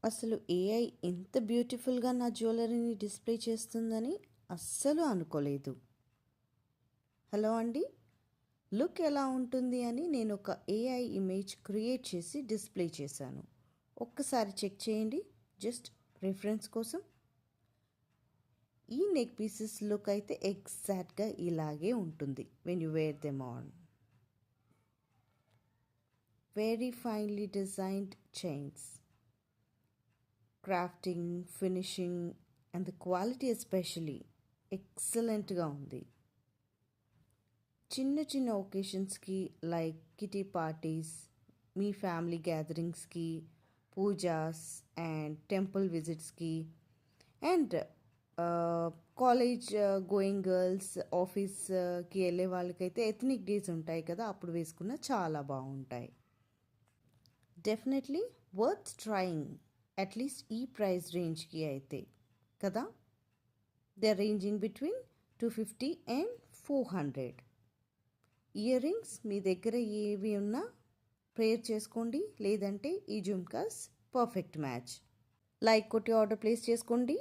అసలు ఏఐ ఇంత బ్యూటిఫుల్గా నా జ్యువెలరీని డిస్ప్లే చేస్తుందని అస్సలు అనుకోలేదు. హలో అండి, లుక్ ఎలా ఉంటుంది అని నేను ఒక ఏఐ ఇమేజ్ క్రియేట్ చేసి డిస్ప్లే చేశాను. ఒక్కసారి చెక్ చేయండి, జస్ట్ రిఫరెన్స్ కోసం. ఈ నెక్ పీసెస్ లుక్ అయితే ఎగ్జాక్ట్గా ఇలాగే ఉంటుంది when you wear them on. Very finely designed chains, crafting, finishing and the quality especially ఎక్సలెంట్గా ఉంది. చిన్న చిన్న ఒకేషన్స్కి లైక్ కిటీ పార్టీస్, మీ ఫ్యామిలీ గ్యాదరింగ్స్కి, పూజాస్ అండ్ టెంపుల్ విజిట్స్కి అండ్ కాలేజ్ గోయింగ్ గర్ల్స్, ఆఫీస్కి వెళ్ళే వాళ్ళకైతే ఎథనిక్ డేస్ ఉంటాయి కదా, అప్పుడు వేసుకున్న చాలా బాగుంటాయి. డెఫినెట్లీ వర్త్ ట్రయింగ్, అట్లీస్ట్ ఈ ప్రైస్ రేంజ్కి అయితే కదా. They ranging between 250 and 400. Earrings మీ దగ్గర ఏవి ఉన్నా ప్రేర్ చేసుకోండి, లేదంటే ఈ జుమ్కాస్ పర్ఫెక్ట్ మ్యాచ్. లైక్ కొట్టి ఆర్డర్ ప్లేస్ చేసుకోండి.